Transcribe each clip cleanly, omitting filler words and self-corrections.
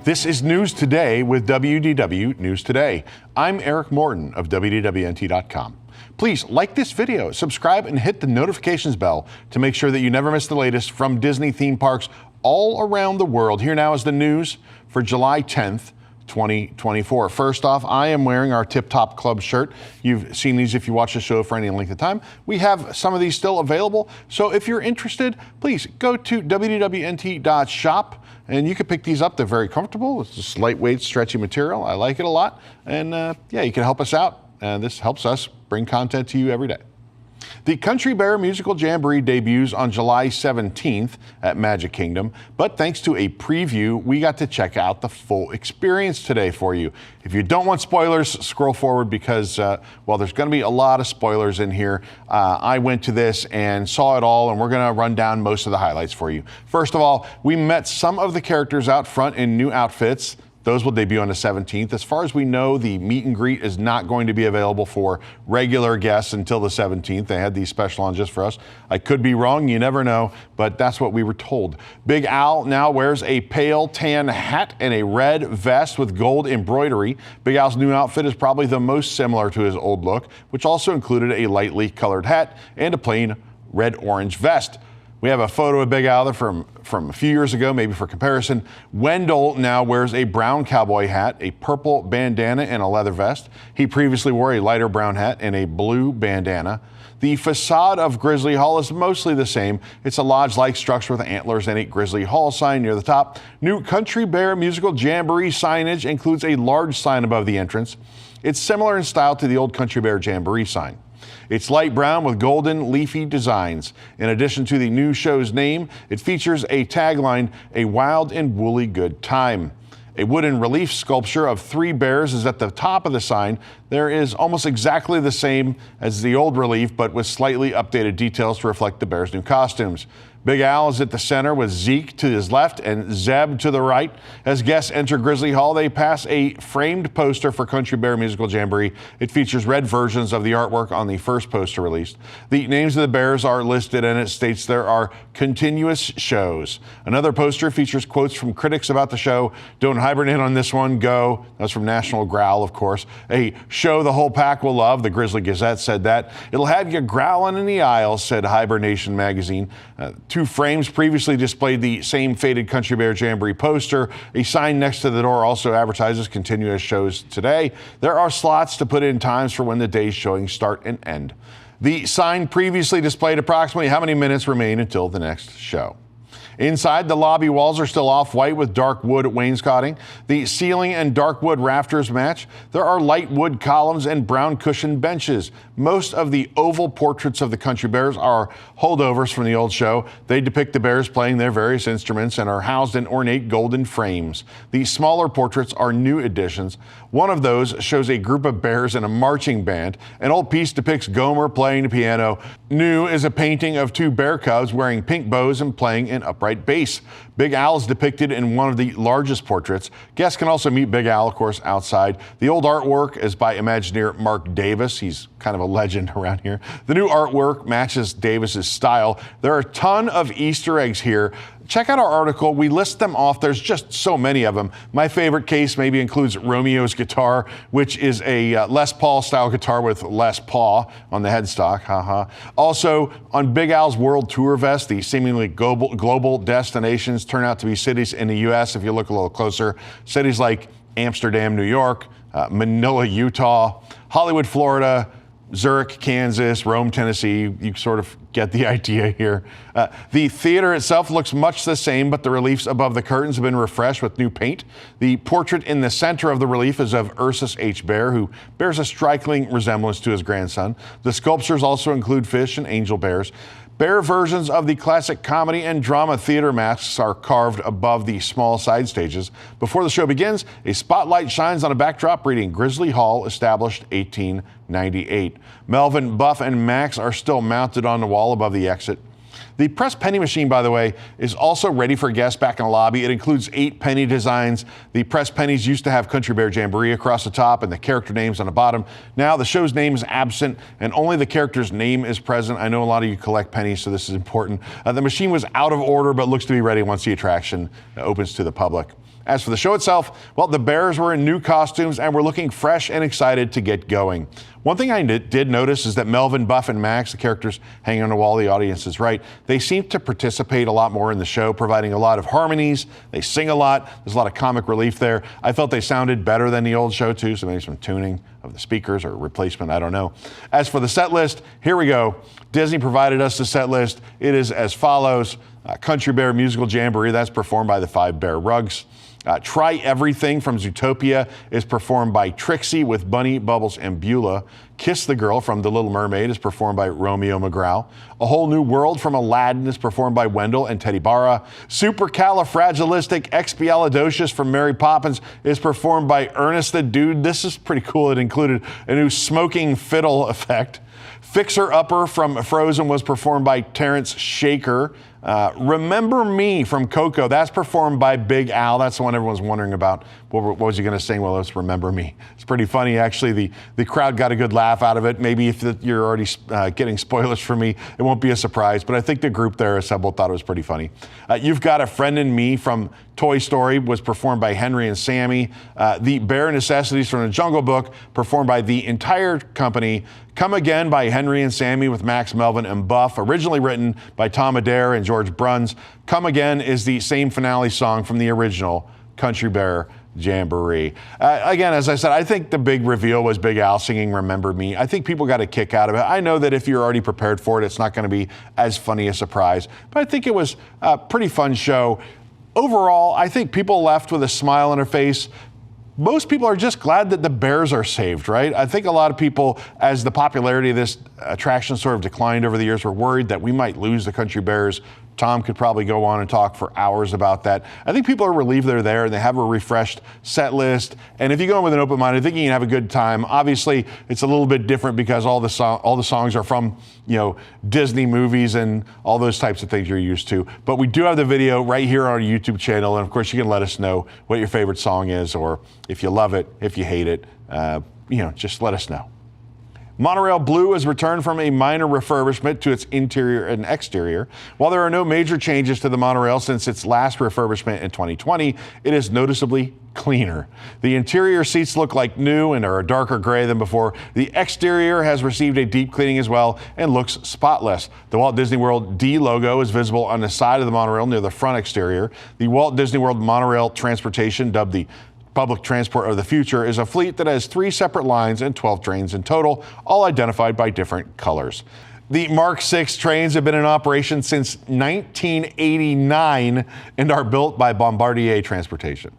This is News Today with WDW News Today. I'm Eric Morton of WDWNT.com. Please like this video, subscribe, and hit the notifications bell to make sure that you never miss the latest from Disney theme parks all around the world. Here now is the news for July 10th. 2024. First off, I am wearing our Tip Top Club shirt. You've seen these if you watch the show for any length of time. We have some of these still available. So if you're interested, please go to wwnt.shop and you can pick these up. They're very comfortable. It's just lightweight, stretchy material. I like it a lot. And yeah, you can help us out. And this helps us bring content to you every day. The Country Bear Musical Jamboree debuts on July 17th at Magic Kingdom, but thanks to a preview, we got to check out the full experience today for you. If you don't want spoilers, scroll forward because, well, there's going to be a lot of spoilers in here. I went to this and saw it all, and we're going to run down most of the highlights for you. First of all, we met some of the characters out front in new outfits. Those will debut on the 17th. As far as we know, the meet and greet is not going to be available for regular guests until the 17th. They had these special on just for us. I could be wrong, you never know, but that's what we were told. Big Al now wears a pale tan hat and a red vest with gold embroidery. Big Al's new outfit is probably the most similar to his old look, which also included a lightly colored hat and a plain red-orange vest. We have a photo of Big Al from a few years ago, maybe for comparison. Wendell now wears a brown cowboy hat, a purple bandana, and a leather vest. He previously wore a lighter brown hat and a blue bandana. The facade of Grizzly Hall is mostly the same. It's a lodge-like structure with antlers and a Grizzly Hall sign near the top. New Country Bear Musical Jamboree signage includes a large sign above the entrance. It's similar in style to the old Country Bear Jamboree sign. It's light brown with golden leafy designs. In addition to the new show's name, it features a tagline, "A wild and woolly good time." A wooden relief sculpture of 3 bears is at the top of the sign. There is almost exactly the same as the old relief, but with slightly updated details to reflect the bears' new costumes. Big Al is at the center with Zeke to his left and Zeb to the right. As guests enter Grizzly Hall, they pass a framed poster for Country Bear Musical Jamboree. It features red versions of the artwork on the first poster released. The names of the bears are listed and it states there are continuous shows. Another poster features quotes from critics about the show. "Don't hibernate on this one, go." That's from National Growl, of course. "A show the whole pack will love," the Grizzly Gazette said that. "It'll have you growling in the aisles," said Hibernation magazine. 2 frames previously displayed the same faded Country Bear Jamboree poster. A sign next to the door also advertises continuous shows today. There are slots to put in times for when the day's showings start and end. The sign previously displayed approximately how many minutes remain until the next show. Inside, the lobby walls are still off-white with dark wood wainscoting. The ceiling and dark wood rafters match. There are light wood columns and brown cushioned benches. Most of the oval portraits of the Country Bears are holdovers from the old show. They depict the bears playing their various instruments and are housed in ornate golden frames. The smaller portraits are new additions. One of those shows a group of bears in a marching band. An old piece depicts Gomer playing the piano. New is a painting of 2 bear cubs wearing pink bows and playing an upright bass. Big Al is depicted in one of the largest portraits. Guests can also meet Big Al, of course, outside. The old artwork is by Imagineer Mark Davis. He's kind of a legend around here. The new artwork matches Davis's style. There are a ton of Easter eggs here. Check out our article. We list them off. There's just so many of them. My favorite case maybe includes Romeo's guitar, which is a Les Paul style guitar with Les Paul on the headstock. Also, on Big Al's World Tour vest, the seemingly global destinations turn out to be cities in the U.S. If you look a little closer, cities like Amsterdam, New York, Manila, Utah, Hollywood, Florida, Zurich, Kansas, Rome, Tennessee. You sort of get the idea here. The theater itself looks much the same, but the reliefs above the curtains have been refreshed with new paint. The portrait in the center of the relief is of Ursus H. Bear, who bears a striking resemblance to his grandson. The sculptures also include fish and angel bears. Bear versions of the classic comedy and drama theater masks are carved above the small side stages. Before the show begins, a spotlight shines on a backdrop reading Grizzly Hall, established 1898. Melvin, Buff, and Max are still mounted on the wall above the exit. The press penny machine, by the way, is also ready for guests back in the lobby. It includes 8 penny designs. The press pennies used to have Country Bear Jamboree across the top and the character names on the bottom. Now the show's name is absent and only the character's name is present. I know a lot of you collect pennies, so this is important. The machine was out of order, but looks to be ready once the attraction opens to the public. As for the show itself, well, the bears were in new costumes and were looking fresh and excited to get going. One thing I did notice is that Melvin, Buff, and Max, the characters hanging on the wall, the audience is right, they seem to participate a lot more in the show, providing a lot of harmonies. They sing a lot. There's a lot of comic relief there. I felt they sounded better than the old show, too, so maybe some tuning of the speakers or replacement, I don't know. As for the set list, here we go. Disney provided us the set list. It is as follows. Country Bear Musical Jamboree, that's performed by the 5 Bear Rugs. Try Everything from Zootopia is performed by Trixie with Bunny, Bubbles, and Beulah. Kiss the Girl from The Little Mermaid is performed by Romeo McGraw. A Whole New World from Aladdin is performed by Wendell and Teddy Barra. Supercalifragilisticexpialidocious from Mary Poppins is performed by Ernest the Dude. This is pretty cool. It included a new smoking fiddle effect. Fixer Upper from Frozen was performed by Terrence Shaker. Remember Me from Coco, that's performed by Big Al. That's the one everyone's wondering about. What was he going to sing? Well, it's Remember Me. It's pretty funny, actually. The crowd got a good laugh out of it. Maybe if you're already getting spoilers from me, it won't be a surprise. But I think the group there assembled thought it was pretty funny. You've Got a Friend in Me from Toy Story was performed by Henry and Sammy. The Bare Necessities from the Jungle Book, performed by the entire company. Come Again by Henry and Sammy with Max, Melvin, and Buff, originally written by Tom Adair and George Bruns. Come Again is the same finale song from the original Country Bear Jamboree. Again, as I said, I think the big reveal was Big Al singing Remember Me. I think people got a kick out of it. I know that if you're already prepared for it, it's not going to be as funny a surprise, but I think it was a pretty fun show. Overall, I think people left with a smile on their face. Most people are just glad that the bears are saved, right? I think a lot of people, as the popularity of this attraction sort of declined over the years, were worried that we might lose the Country Bears. Tom could probably go on and talk for hours about that. I think people are relieved they're there and they have a refreshed set list. And if you go in with an open mind, I think you can have a good time. Obviously, it's a little bit different because all the songs are from, Disney movies and all those types of things you're used to. But we do have the video right here on our YouTube channel. And of course, you can let us know what your favorite song is, or if you love it, if you hate it, just let us know. Monorail Blue has returned from a minor refurbishment to its interior and exterior. While there are no major changes to the monorail since its last refurbishment in 2020, it is noticeably cleaner. The interior seats look like new and are a darker gray than before. The exterior has received a deep cleaning as well and looks spotless. The Walt Disney World D logo is visible on the side of the monorail near the front exterior. The Walt Disney World Monorail Transportation, dubbed the Public Transport of the Future, is a fleet that has 3 separate lines and 12 trains in total, all identified by different colors. The Mark 6 trains have been in operation since 1989 and are built by Bombardier Transportation.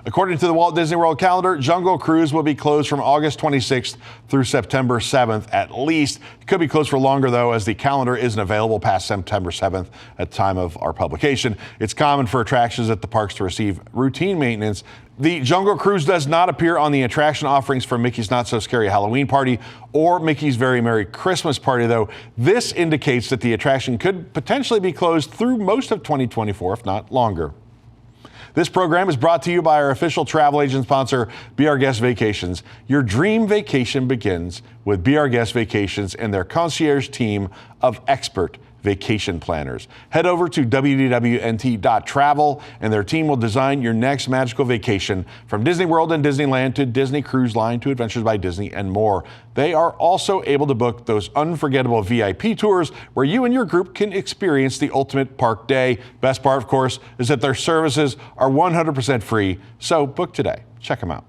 According to the Walt Disney World calendar, Jungle Cruise will be closed from August 26th through September 7th at least. It could be closed for longer, though, as the calendar isn't available past September 7th at the time of our publication. It's common for attractions at the parks to receive routine maintenance. The Jungle Cruise does not appear on the attraction offerings for Mickey's Not So Scary Halloween Party or Mickey's Very Merry Christmas Party, though. This indicates that the attraction could potentially be closed through most of 2024, if not longer. This program is brought to you by our official travel agent sponsor, Be Our Guest Vacations. Your dream vacation begins with Be Our Guest Vacations and their concierge team of expert vacation planners. Head over to wdwnt.travel and their team will design your next magical vacation, from Disney World and Disneyland to Disney Cruise Line to Adventures by Disney and more. They are also able to book those unforgettable VIP tours where you and your group can experience the ultimate park day. Best part, of course, is that their services are 100% free, so book today. Check them out.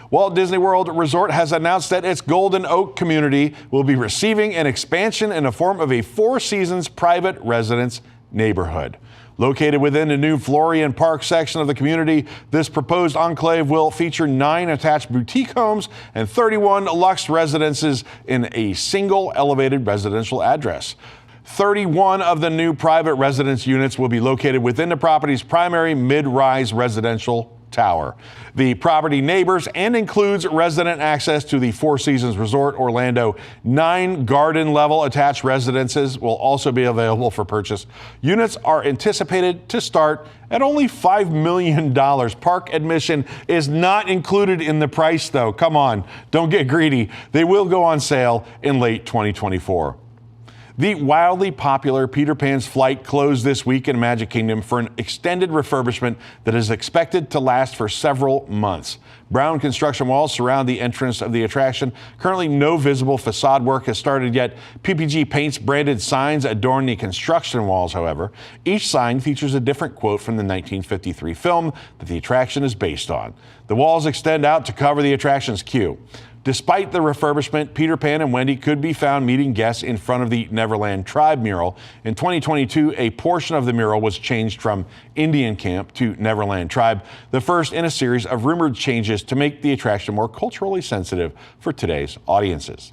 Walt Disney World Resort has announced that its Golden Oak community will be receiving an expansion in the form of a Four Seasons private residence neighborhood. Located within the new Florian Park section of the community, this proposed enclave will feature 9 attached boutique homes and 31 luxe residences in a single elevated residential address. 31 of the new private residence units will be located within the property's primary mid-rise residential tower. The property neighbors and includes resident access to the Four Seasons Resort Orlando. 9 garden-level attached residences will also be available for purchase. Units are anticipated to start at only $5 million. Park admission is not included in the price, though. Come on, don't get greedy. They will go on sale in late 2024. The wildly popular Peter Pan's Flight closed this week in Magic Kingdom for an extended refurbishment that is expected to last for several months. Brown construction walls surround the entrance of the attraction. Currently, no visible facade work has started yet. PPG paints branded signs adorn the construction walls, however. Each sign features a different quote from the 1953 film that the attraction is based on. The walls extend out to cover the attraction's queue. Despite the refurbishment, Peter Pan and Wendy could be found meeting guests in front of the Neverland Tribe mural. In 2022, a portion of the mural was changed from Indian Camp to Neverland Tribe, the first in a series of rumored changes to make the attraction more culturally sensitive for today's audiences.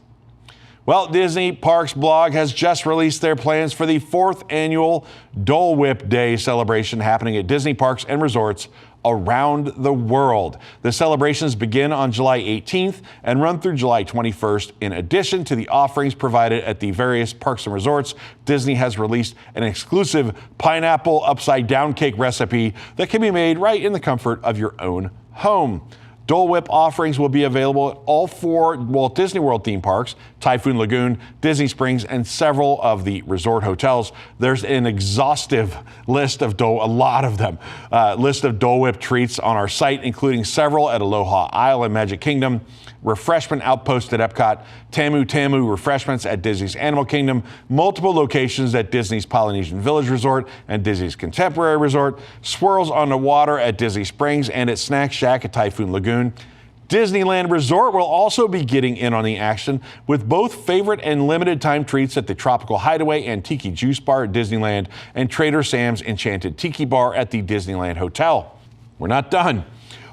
Walt Disney Parks blog has just released their plans for the 4th annual Dole Whip Day celebration happening at Disney Parks and Resorts around the world. The celebrations begin on July 18th and run through July 21st. In addition to the offerings provided at the various parks and resorts, Disney has released an exclusive pineapple upside down cake recipe that can be made right in the comfort of your own home. Dole Whip offerings will be available at all 4 Walt Disney World theme parks, Typhoon Lagoon, Disney Springs, and several of the resort hotels. There's an exhaustive list of list of Dole Whip treats on our site, including several at Aloha Isle and Magic Kingdom, Refreshment Outpost at Epcot, Tamu Tamu Refreshments at Disney's Animal Kingdom, multiple locations at Disney's Polynesian Village Resort and Disney's Contemporary Resort, Swirls on the Water at Disney Springs and at Snack Shack at Typhoon Lagoon. Disneyland Resort will also be getting in on the action with both favorite and limited time treats at the Tropical Hideaway and Tiki Juice Bar at Disneyland and Trader Sam's Enchanted Tiki Bar at the Disneyland Hotel. We're not done.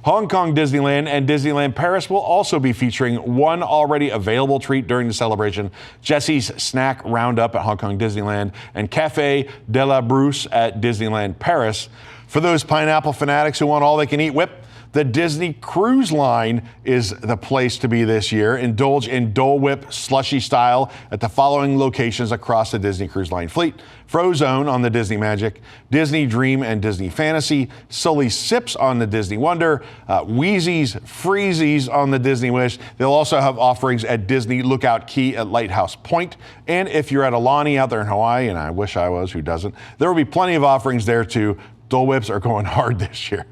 Hong Kong Disneyland and Disneyland Paris will also be featuring one already available treat during the celebration, Jesse's Snack Roundup at Hong Kong Disneyland and Café de la Brousse at Disneyland Paris. For those pineapple fanatics who want all they can eat whip, the Disney Cruise Line is the place to be this year. Indulge in Dole Whip slushy style at the following locations across the Disney Cruise Line fleet: Frozone on the Disney Magic, Disney Dream and Disney Fantasy, Sully Sips on the Disney Wonder, Wheezy's Freezies on the Disney Wish. They'll also have offerings at Disney Lookout Key at Lighthouse Point. And if you're at Aulani out there in Hawaii, and I wish I was, who doesn't, there will be plenty of offerings there too. Dole Whips are going hard this year.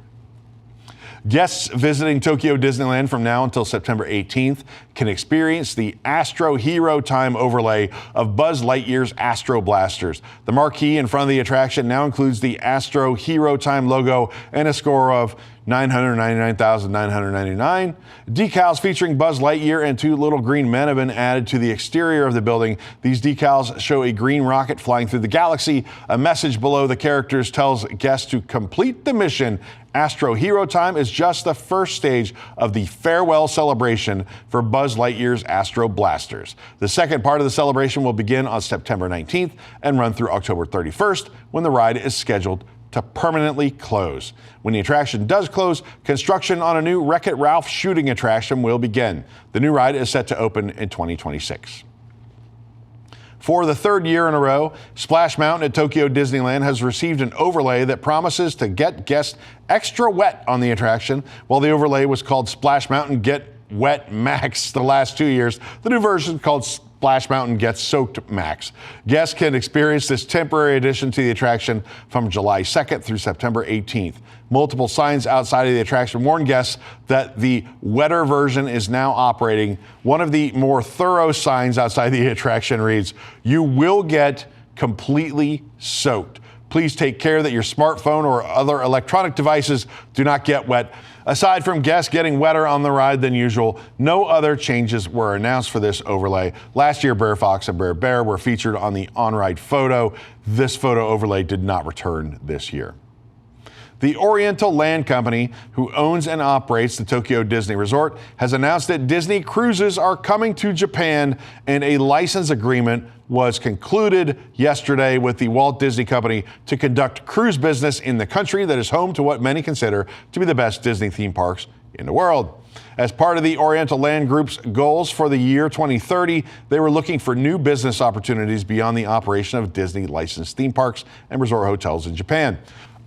Guests visiting Tokyo Disneyland from now until September 18th can experience the Astro Hero Time overlay of Buzz Lightyear's Astro Blasters. The marquee in front of the attraction now includes the Astro Hero Time logo and a score of 999,999. Decals featuring Buzz Lightyear and 2 little green men have been added to the exterior of the building. These decals show a green rocket flying through the galaxy. A message below the characters tells guests to complete the mission. Astro Hero Time is just the first stage of the farewell celebration for Buzz Lightyear's Astro Blasters. The second part of the celebration will begin on September 19th and run through October 31st, when the ride is scheduled to permanently close. When the attraction does close, construction on a new Wreck-It Ralph shooting attraction will begin. The new ride is set to open in 2026. For the 3rd year in a row, Splash Mountain at Tokyo Disneyland has received an overlay that promises to get guests extra wet on the attraction. While the overlay was called Splash Mountain Get Wet Max the last 2 years, the new version called Splash Mountain Gets Soaked Max. Guests can experience this temporary addition to the attraction from July 2nd through September 18th. Multiple signs outside of the attraction warn guests that the wetter version is now operating. One of the more thorough signs outside the attraction reads, "You will get completely soaked. Please take care that your smartphone or other electronic devices do not get wet." Aside from guests getting wetter on the ride than usual, no other changes were announced for this overlay. Last year, Bear Fox and Bear Bear were featured on the on-ride photo. This photo overlay did not return this year. The Oriental Land Company, who owns and operates the Tokyo Disney Resort, has announced that Disney cruises are coming to Japan, and a license agreement was concluded yesterday with the Walt Disney Company to conduct cruise business in the country that is home to what many consider to be the best Disney theme parks in the world. As part of the Oriental Land Group's goals for the year 2030, they were looking for new business opportunities beyond the operation of Disney licensed theme parks and resort hotels in Japan.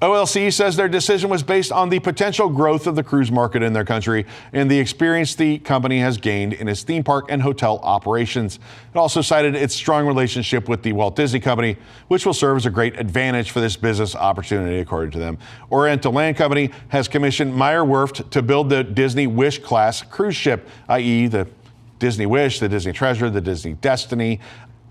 OLC says their decision was based on the potential growth of the cruise market in their country and the experience the company has gained in its theme park and hotel operations. It also cited its strong relationship with the Walt Disney Company, which will serve as a great advantage for this business opportunity, according to them. Oriental Land Company has commissioned Meyer Werft to build the Disney Wish class cruise ship, i.e. the Disney Wish, the Disney Treasure, the Disney Destiny.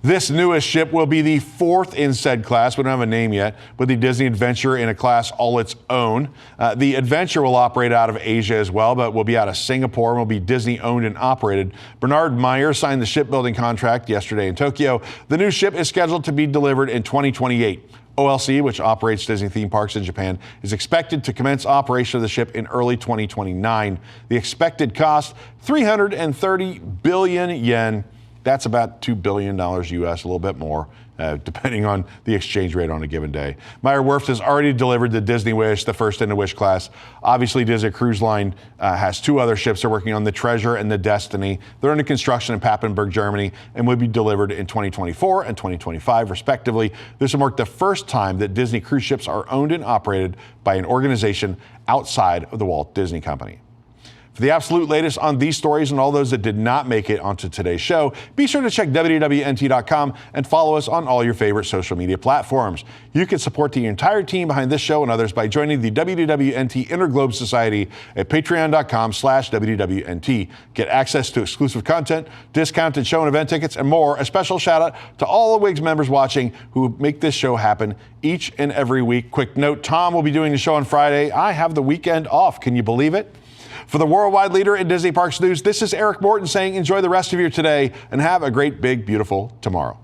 This newest ship will be the fourth in said class. We don't have a name yet, but the Disney Adventure in a class all its own. The Adventure will operate out of Asia as well, but will be out of Singapore and will be Disney owned and operated. Bernard Meyer signed the shipbuilding contract yesterday in Tokyo. The new ship is scheduled to be delivered in 2028. OLC, which operates Disney theme parks in Japan, is expected to commence operation of the ship in early 2029. The expected cost, 330 billion yen. That's about $2 billion US, a little bit more, depending on the exchange rate on a given day. Meyer Werft has already delivered the Disney Wish, the first in the Wish class. Obviously, Disney Cruise Line has two other ships they're working on, the Treasure and the Destiny. They're under construction in Papenburg, Germany, and will be delivered in 2024 and 2025, respectively. This will mark the first time that Disney cruise ships are owned and operated by an organization outside of the Walt Disney Company. For the absolute latest on these stories and all those that did not make it onto today's show, be sure to check WDWNT.com and follow us on all your favorite social media platforms. You can support the entire team behind this show and others by joining the WDWNT Interglobe Society at patreon.com/WDWNT. Get access to exclusive content, discounted show and event tickets, and more. A special shout out to all the WIGS members watching who make this show happen each and every week. Quick note, Tom will be doing the show on Friday. I have the weekend off. Can you believe it? For the worldwide leader in Disney Parks news, this is Eric Morton saying enjoy the rest of your today and have a great, big, beautiful tomorrow.